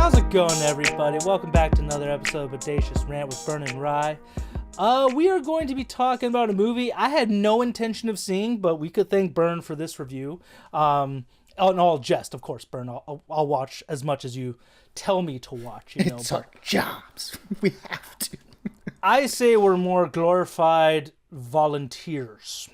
How's it going, everybody? Welcome back to another episode of Bodacious Rant with Burn and Rye. We are going to be talking about a movie I had no intention of seeing, but we could thank Burn for this review. And all jest, of course, Burn. I'll watch as much as you tell me to watch. It's our jobs. We have to. I say we're more glorified volunteers.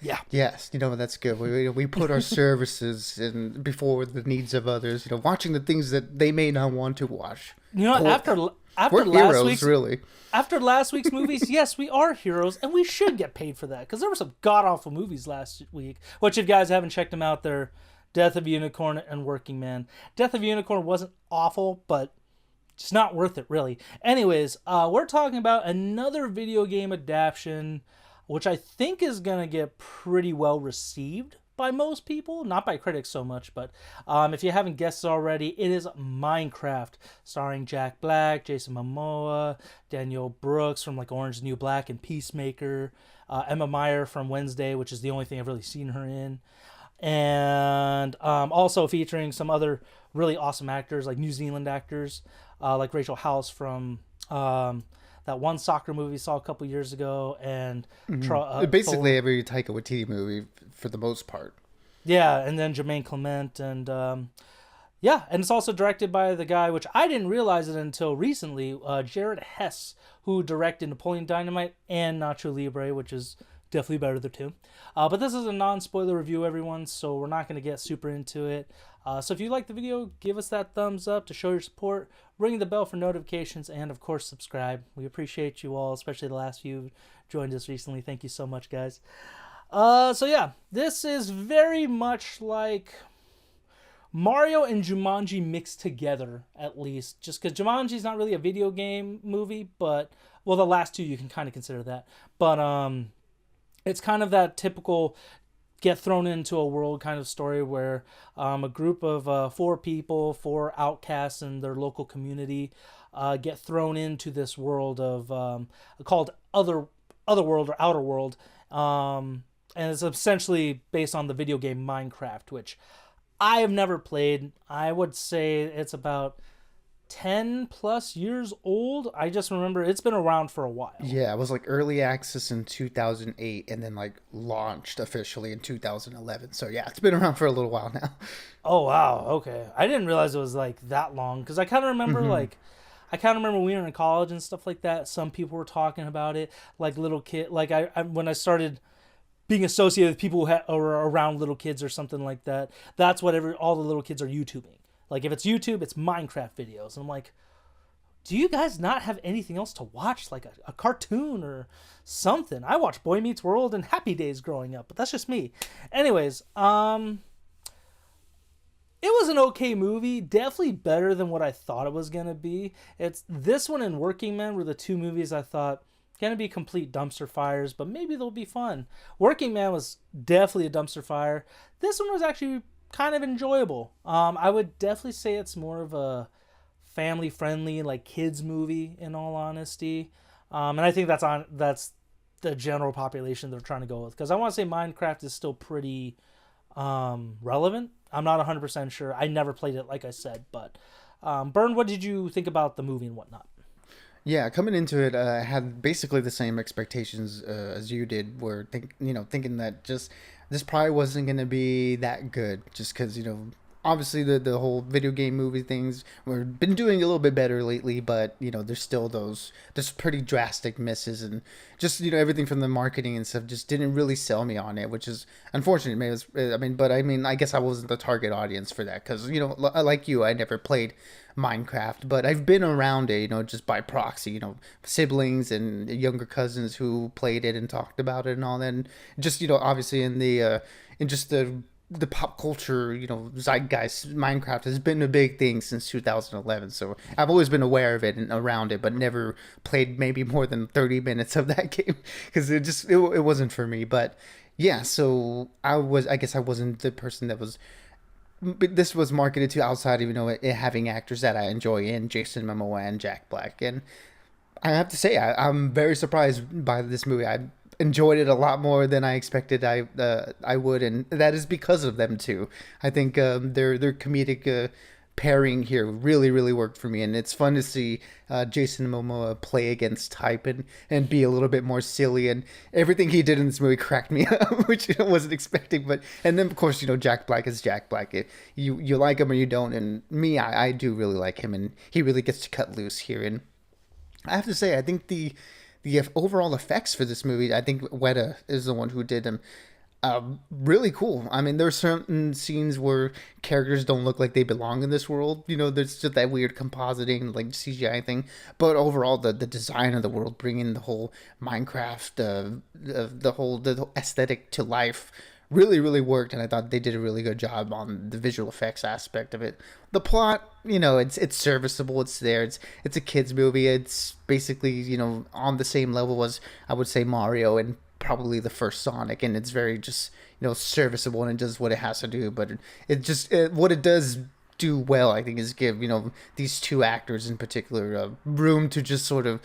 Yeah. Yes, that's good. We put our services in before the needs of others. Watching the things that they may not want to watch. After we're last heroes, week's really. After last week's movies, yes, we are heroes, and we should get paid for that because there were some god awful movies last week. Which, if you guys haven't checked them out, they're Death of a Unicorn and Working Man. Death of a Unicorn wasn't awful, but it's not worth it, really. Anyways, we're talking about another video game adaptation, which I think is going to get pretty well received by most people. Not by critics so much, but if you haven't guessed already, it is Minecraft, starring Jack Black, Jason Momoa, Daniel Brooks from Orange is the New Black and Peacemaker, Emma Meyer from Wednesday, which is the only thing I've really seen her in, and also featuring some other really awesome actors, like New Zealand actors, like Rachel House from that one soccer movie we saw a couple years ago, and basically every Taika Waititi movie for the most part. Yeah, and then Jermaine Clement, and and it's also directed by the guy, which I didn't realize it until recently, Jared Hess, who directed Napoleon Dynamite and Nacho Libre, which is definitely better than two. But this is a non-spoiler review, everyone, so we're not going to get super into it. So if you like the video, give us that thumbs up to show your support, ring the bell for notifications, and of course subscribe. We appreciate you all, especially the last few who joined us recently. Thank you so much, guys. So yeah, this is very much like Mario and Jumanji mixed together, at least. Just because Jumanji's not really a video game movie, but, well, the last two you can kind of consider that. But it's kind of that typical get thrown into a world kind of story where a group of four outcasts in their local community get thrown into this world of called Otherworld or Outer World, and it's essentially based on the video game Minecraft, which I have never played. I would say it's about 10 plus years old. I just remember it's been around for a while. Yeah, it was early access in 2008 and then launched officially in 2011. So yeah, it's been around for a little while now. Oh wow, okay. I didn't realize it was that long, because I kind of remember when we were in college and stuff like that, some people were talking about it, little kid, I when I started being associated with people who are around little kids or something like that, that's what all the little kids are YouTubing. If it's YouTube, it's Minecraft videos. And I'm like, do you guys not have anything else to watch? A cartoon or something? I watched Boy Meets World and Happy Days growing up, but that's just me. Anyways, it was an okay movie. Definitely better than what I thought it was going to be. It's this one and Working Man were the two movies I thought going to be complete dumpster fires, but maybe they'll be fun. Working Man was definitely a dumpster fire. This one was actually kind of enjoyable. I would definitely say it's more of a family-friendly, kids movie, in all honesty. And I think that's the general population they're trying to go with. Because I want to say Minecraft is still pretty relevant. I'm not 100% sure. I never played it, like I said. But Bern, what did you think about the movie and whatnot? Yeah, coming into it, I had basically the same expectations as you did. Where thinking that just this probably wasn't going to be that good, just because obviously the whole video game movie things we've been doing a little bit better lately, but there's still there's pretty drastic misses, and just everything from the marketing and stuff just didn't really sell me on it, which is unfortunate. I guess I wasn't the target audience for that, because like you, I never played Minecraft, but I've been around it, just by proxy, siblings and younger cousins who played it and talked about it and all that, and just obviously in the pop culture, zeitgeist, Minecraft has been a big thing since 2011. So I've always been aware of it and around it, but never played maybe more than 30 minutes of that game, because it wasn't for me. But yeah, so I guess I wasn't the person that was. But this was marketed to outside of it having actors that I enjoy in Jason Momoa and Jack Black, and I have to say I'm very surprised by this movie. I enjoyed it a lot more than I expected I would, and that is because of them too. I think their comedic pairing here really really worked for me, and it's fun to see Jason Momoa play against type and be a little bit more silly, and everything he did in this movie cracked me up, which I wasn't expecting. But and then of course Jack Black is Jack Black. You like him or you don't, and me I do really like him, and he really gets to cut loose here. And I have to say I think the overall effects for this movie, I think Weta is the one who did them. Really cool. I mean, there's certain scenes where characters don't look like they belong in this world. There's just that weird compositing, like CGI thing. But overall, the design of the world, bringing the whole Minecraft, the whole aesthetic to life, really, really worked. And I thought they did a really good job on the visual effects aspect of it. The plot, it's serviceable. It's there. It's a kids movie. It's basically, on the same level as I would say Mario and probably the first Sonic, and it's very just serviceable, and it does what it has to do. But what it does do well, I think, is give these two actors in particular room to just sort of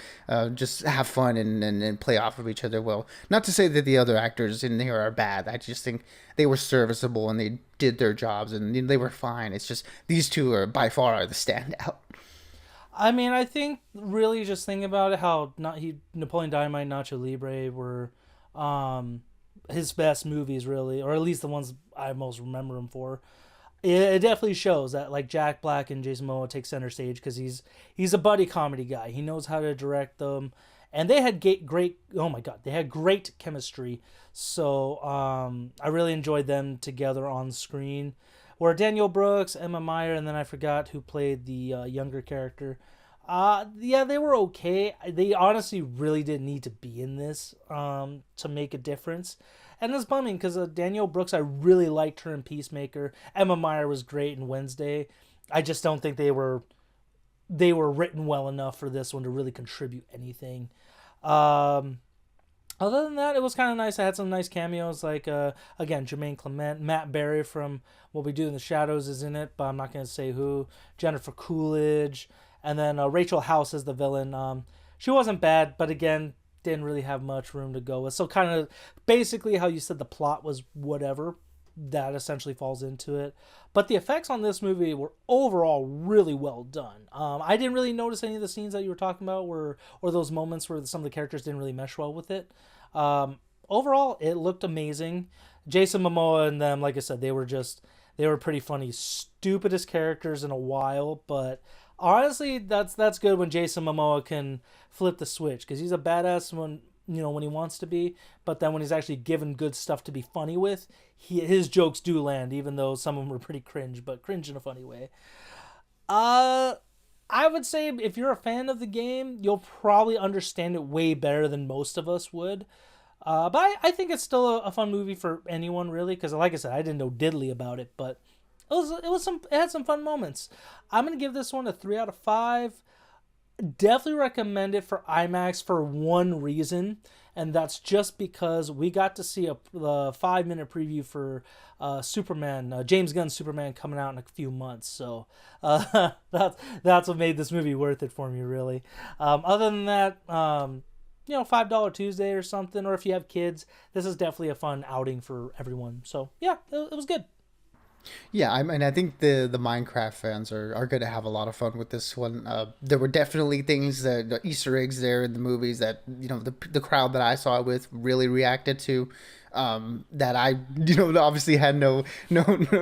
just have fun and play off of each other well. Not to say that the other actors in there are bad. I just think they were serviceable and they did their jobs and they were fine. It's just these two are by far the standout. I mean, I think really just thinking about it, how Napoleon Dynamite, Nacho Libre were his best movies, really, or at least the ones I most remember him for. It definitely shows that like Jack Black and Jason Momoa take center stage because he's a buddy comedy guy. He knows how to direct them, and they had great. Oh my god, they had great chemistry. So I really enjoyed them together on screen. Where Daniel Brooks, Emma Meyer, and then I forgot who played the younger character. Yeah, they were okay. They honestly really didn't need to be in this to make a difference. And it's bumming because Danielle Brooks, I really liked her in Peacemaker. Emma Meyer was great in Wednesday. I just don't think they were written well enough for this one to really contribute anything. Other than that, it was kind of nice. I had some nice cameos, like again, Jermaine Clement, Matt Berry from What We Do in the Shadows is in it, but I'm not going to say who. Jennifer Coolidge. And then Rachel House is the villain. She wasn't bad, but again, didn't really have much room to go with. So kind of basically how you said the plot was whatever, that essentially falls into it. But the effects on this movie were overall really well done. I didn't really notice any of the scenes that you were talking about or those moments where some of the characters didn't really mesh well with it. Overall, it looked amazing. Jason Momoa and them, like I said, they were pretty funny. Stupidest characters in a while, but honestly, that's good when Jason Momoa can flip the switch, because he's a badass when he wants to be, but then when he's actually given good stuff to be funny with, his jokes do land, even though some of them were pretty cringe, but cringe in a funny way. I would say if you're a fan of the game, you'll probably understand it way better than most of us would. But I think it's still a fun movie for anyone, really, because like I said, I didn't know diddly about it, but it had some fun moments. I'm gonna give this one a 3 out of 5. Definitely recommend it for IMAX for one reason, and that's just because we got to see the 5-minute preview for Superman, James Gunn's Superman, coming out in a few months. So that's what made this movie worth it for me, really. Other than that, $5 Tuesday or something, or if you have kids, this is definitely a fun outing for everyone. So yeah, it was good. Yeah, I think the Minecraft fans are going to have a lot of fun with this one. There were definitely things the Easter eggs there in the movies that the crowd that I saw it with really reacted to. That I obviously had no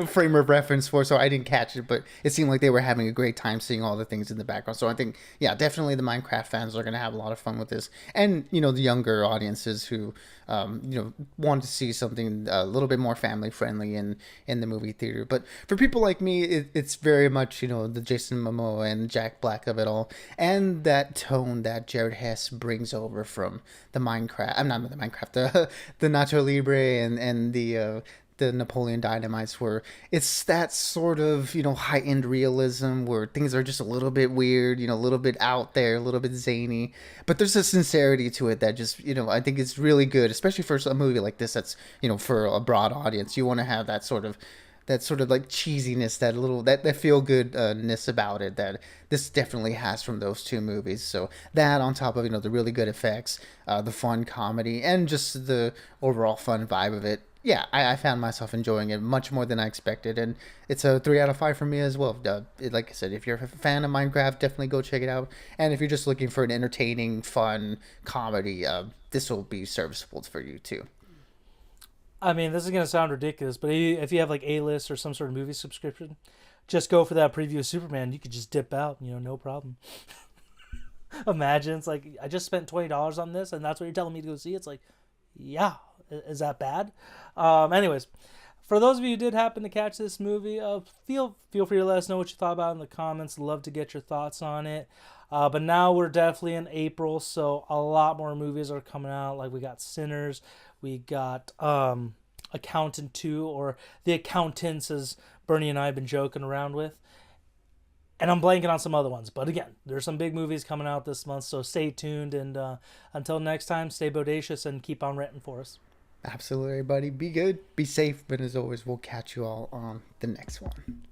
frame of reference for, so I didn't catch it, but it seemed like they were having a great time seeing all the things in the background. So I think, yeah, definitely the Minecraft fans are going to have a lot of fun with this, and the younger audiences who want to see something a little bit more family friendly in the movie theater. But for people like me, it's very much the Jason Momoa and Jack Black of it all, and that tone that Jared Hess brings over from the Minecraft. I'm not the Minecraft, the Nacho Libre and the Napoleon Dynamites, where it's that sort of high-end realism where things are just a little bit weird, a little bit out there, a little bit zany, but there's a sincerity to it that just I think it's really good, especially for a movie like this that's for a broad audience. You want to have that sort of like cheesiness, that feel goodness about it that this definitely has from those two movies. So that, on top of the really good effects, the fun comedy, and just the overall fun vibe of it, yeah, I found myself enjoying it much more than I expected, and it's a 3 out of 5 for me as well. Like I said, if you're a fan of Minecraft, definitely go check it out. And if you're just looking for an entertaining, fun comedy, this will be serviceable for you too. I mean, this is gonna sound ridiculous, but if you have like A-list or some sort of movie subscription, just go for that preview of Superman. You could just dip out, no problem. Imagine it's like I just spent $20 on this, and that's what you're telling me to go see. It's like, yeah, is that bad? Anyways, for those of you who did happen to catch this movie, feel free to let us know what you thought about it in the comments. Love to get your thoughts on it. But now we're definitely in April, so a lot more movies are coming out. Like we got Sinners, we got Accountant 2, or The Accountants, as Bernie and I have been joking around with. And I'm blanking on some other ones. But again, there's some big movies coming out this month, so stay tuned. And until next time, stay bodacious and keep on ranting for us. Absolutely, everybody. Be good, be safe, and as always, we'll catch you all on the next one.